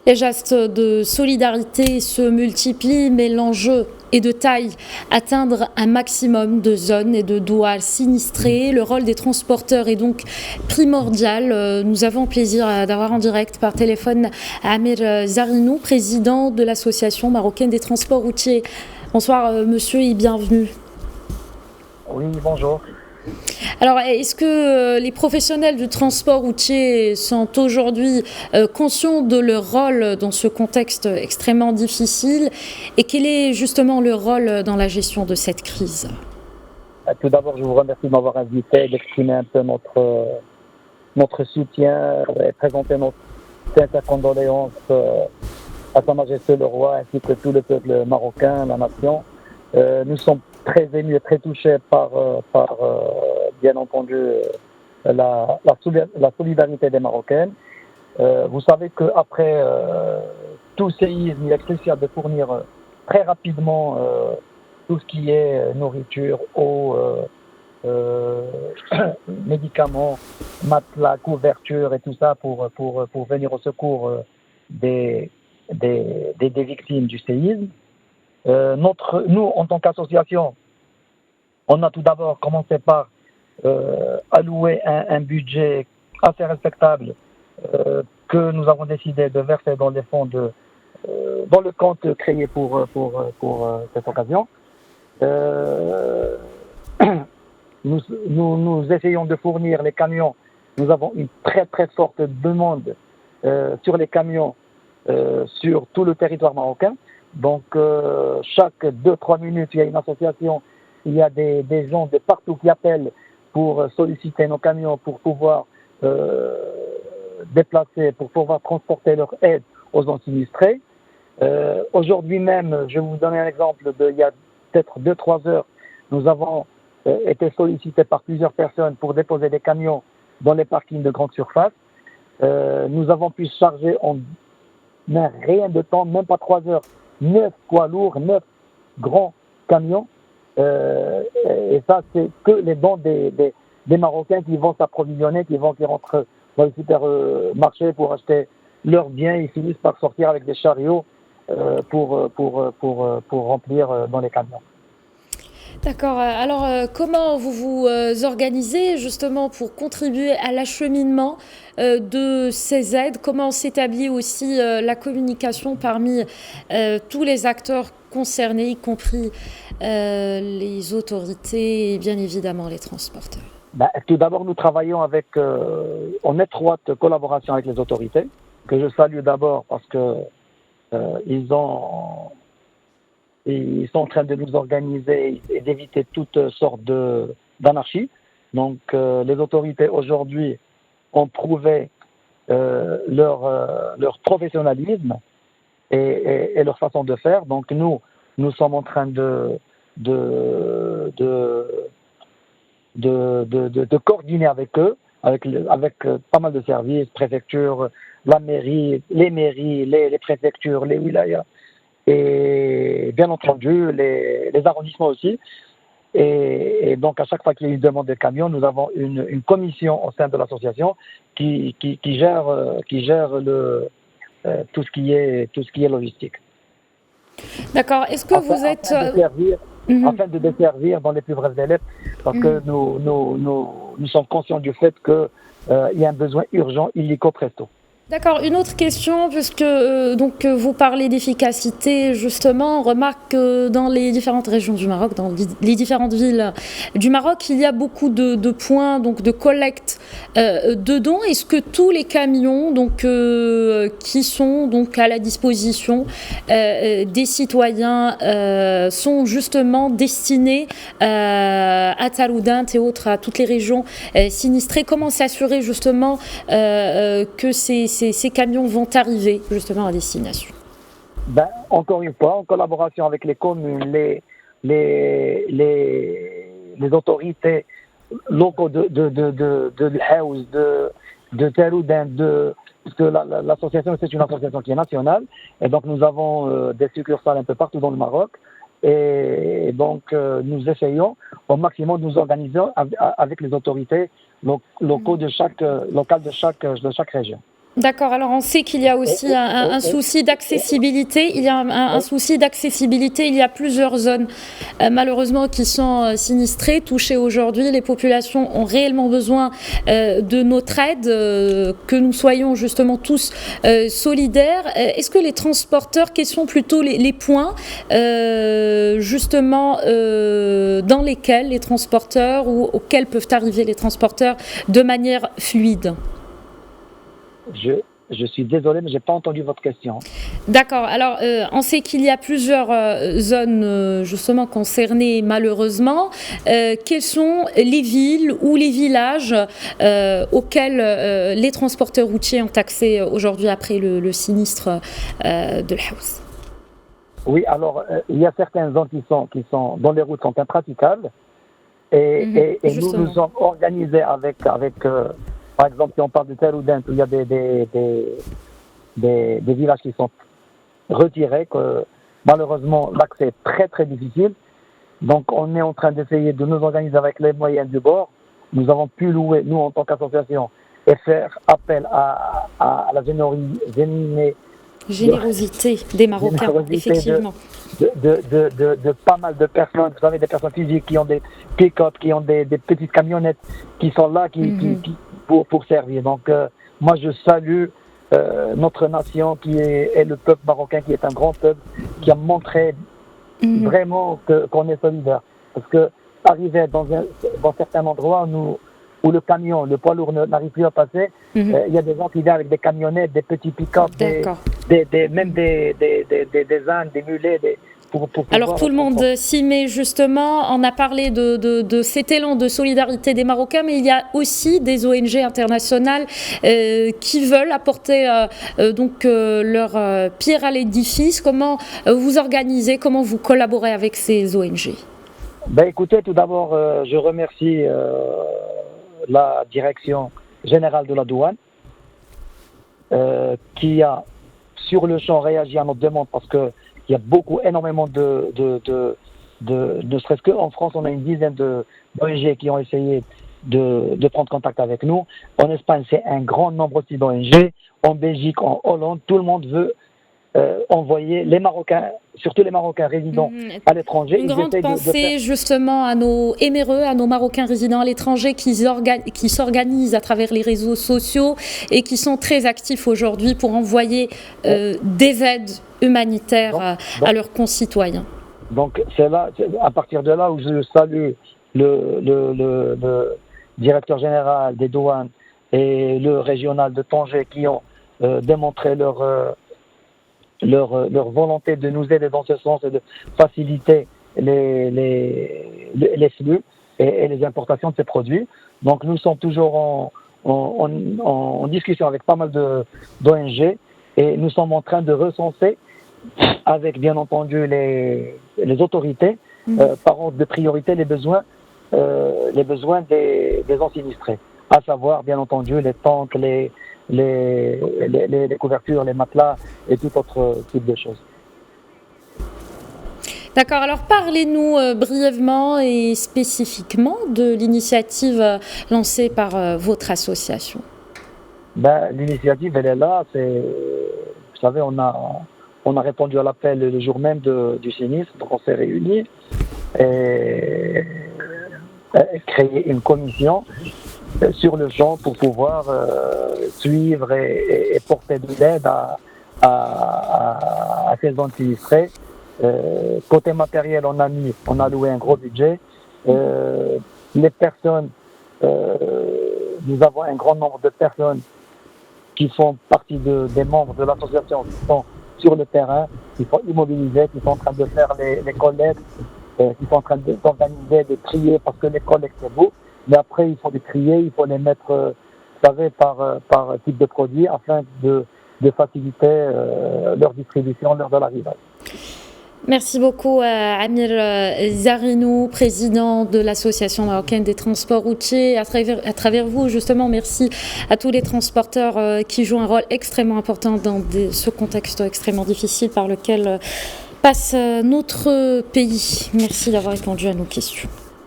Les gestes de solidarité se multiplient, mais l'enjeu est de taille, atteindre un maximum de zones et de douars sinistrées. Le rôle des transporteurs est donc primordial. Nous avons le plaisir d'avoir en direct par téléphone Amir Zarinou, président de l'Association marocaine des transports routiers. Bonsoir monsieur et bienvenue. Oui, bonjour. Alors, est-ce que les professionnels du transport routier sont aujourd'hui conscients de leur rôle dans ce contexte extrêmement difficile et quel est justement leur rôle dans la gestion de cette crise? Tout d'abord, je vous remercie de m'avoir invité, d'exprimer un peu notre soutien et présenter notre sincère condoléances à Sa Majesté le Roi ainsi que tout le peuple marocain, la nation. Nous sommes très émus et très touchés par bien entendu, la solidarité des Marocains. Vous savez qu'après tout séisme, il est crucial de fournir très rapidement tout ce qui est nourriture, eau, médicaments, matelas, couverture et tout ça pour venir au secours des victimes du séisme. Nous, en tant qu'association, on a tout d'abord commencé par allouer un budget assez respectable que nous avons décidé de verser dans les fonds dans le compte créé pour cette occasion. Nous essayons de fournir les camions. Nous avons une très très forte demande sur les camions sur tout le territoire marocain. Donc, chaque 2-3 minutes, il y a une association, il y a des gens de partout qui appellent pour solliciter nos camions, pour pouvoir déplacer, pour pouvoir transporter leur aide aux gens sinistrés. Aujourd'hui même, je vais vous donner un exemple, il y a peut-être 2-3 heures, nous avons été sollicités par plusieurs personnes pour déposer des camions dans les parkings de grande surface. Nous avons pu charger en rien de temps, même pas 3 heures, 9 poids lourds, 9 grands camions. Et ça, c'est que les dons des Marocains qui vont s'approvisionner, qui rentrent dans les supermarchés pour acheter leurs biens. Ils finissent par sortir avec des chariots pour remplir dans les camions. D'accord. Alors, comment vous vous organisez justement pour contribuer à l'acheminement de ces aides? Comment s'établit aussi la communication parmi tous les acteurs concernés, y compris les autorités et bien évidemment les transporteurs? Tout d'abord, nous travaillons en étroite collaboration avec les autorités, que je salue d'abord parce que ils sont en train de nous organiser et d'éviter toutes sortes d'anarchie. Donc, les autorités aujourd'hui ont prouvé leur professionnalisme et leur façon de faire. Donc, nous sommes en train de coordonner avec eux, avec pas mal de services, préfecture, la mairie, les mairies, les préfectures, les wilayas. Et bien entendu, les arrondissements aussi. Et donc, à chaque fois qu'il y a une demande de camion, nous avons une commission au sein de l'association qui gère tout ce qui est logistique. D'accord. Est-ce que vous êtes... Afin de desservir dans les plus brefs délais, parce que nous sommes conscients du fait qu'il y a un besoin urgent, illico presto. D'accord. Une autre question, puisque vous parlez d'efficacité, justement, on remarque que dans les différentes régions du Maroc, dans les différentes villes du Maroc, il y a beaucoup de points de collecte de dons. Est-ce que tous les camions qui sont à la disposition des citoyens sont justement destinés à Taroudant et autres, à toutes les régions sinistrées? Comment s'assurer justement que ces camions vont arriver justement à destination? Encore une fois, en collaboration avec les communes, les autorités locaux de l'Haouz, de Taroudant, parce que l'association, c'est une association qui est nationale, et donc nous avons des succursales un peu partout dans le Maroc, et donc nous essayons au maximum de nous organiser avec les autorités locales de chaque région. D'accord, alors on sait qu'il y a aussi un souci d'accessibilité. Il y a un souci d'accessibilité. Il y a plusieurs zones malheureusement qui sont sinistrées, touchées aujourd'hui. Les populations ont réellement besoin de notre aide, que nous soyons justement tous solidaires. Est-ce que les transporteurs, quels sont plutôt les points justement dans lesquels les transporteurs ou auxquels peuvent arriver les transporteurs de manière fluide? Je suis désolé, mais je n'ai pas entendu votre question. D'accord. Alors, on sait qu'il y a plusieurs zones justement concernées malheureusement. Quelles sont les villes ou les villages auxquels les transporteurs routiers ont accès aujourd'hui après le sinistre de l'Haouz? Oui, alors il y a certaines zones dont les routes sont impraticables et nous sommes organisés avec par exemple, si on parle de Teroudent, où il y a des villages qui sont retirés, que malheureusement l'accès est très très difficile. Donc on est en train d'essayer de nous organiser avec les moyens du bord. Nous avons pu louer, nous en tant qu'association, et faire appel à la générosité des Marocains, effectivement. De pas mal de personnes, vous savez, des personnes physiques qui ont des pick-up, qui ont des petites camionnettes, qui sont là, pour servir. Donc, moi, je salue notre nation qui est le peuple marocain, qui est un grand peuple, qui a montré vraiment qu'on est solidaire. Parce que arriver dans certains endroits où le camion, le poids lourd n'arrive plus à passer, il y a des gens qui viennent avec des camionnettes, des petits pick-up, même des ânes, des mulets, alors tout le monde s'y met justement. On a parlé de cet élan de solidarité des Marocains, mais il y a aussi des ONG internationales qui veulent apporter leur pierre à l'édifice. Comment vous organisez, comment vous collaborez avec ces ONG? Écoutez, tout d'abord, je remercie la direction générale de la douane qui a sur le champ réagi à notre demande, parce que il y a énormément ne serait-ce qu'en France, on a une dizaine d'ONG qui ont essayé de prendre contact avec nous. En Espagne, c'est un grand nombre aussi d'ONG. En Belgique, en Hollande, tout le monde veut envoyer les Marocains, surtout les Marocains résidents à l'étranger. Une grande pensée justement à nos éméreux, à nos Marocains résidents à l'étranger qui s'organisent à travers les réseaux sociaux et qui sont très actifs aujourd'hui pour envoyer des aides humanitaires à leurs concitoyens. Donc c'est là, à partir de là où je salue le directeur général des douanes et le régional de Tanger qui ont démontré leur volonté de nous aider dans ce sens et de faciliter les flux et les importations de ces produits. Donc nous sommes toujours en discussion avec pas mal d'ONG et nous sommes en train de recenser avec bien entendu les autorités par ordre de priorité les besoins des gens sinistrés, à savoir bien entendu les tentes, les couvertures, les matelas et tout autre type de choses. D'accord, alors parlez-nous brièvement et spécifiquement de l'initiative lancée par votre association. L'initiative, elle est là. Vous savez, on a répondu à l'appel le jour même du sinistre, donc on s'est réunis et créé une commission sur le champ pour pouvoir suivre et porter de l'aide à ces zones sinistrées. Côté matériel, on a loué un gros budget. Les personnes, nous avons un grand nombre de personnes qui font partie des membres de l'association qui sont sur le terrain, qui sont immobilisés, qui sont en train de faire les collectes, qui sont en train d'organiser, de trier, parce que les collectes c'est beau, mais après il faut les trier, il faut les mettre, vous savez, par type de produit afin de faciliter leur distribution lors de l'arrivée. Merci beaucoup à Amir Zarinou, président de l'Association marocaine des transports routiers. À travers vous, justement, merci à tous les transporteurs qui jouent un rôle extrêmement important dans ce contexte extrêmement difficile par lequel passe notre pays. Merci d'avoir répondu à nos questions.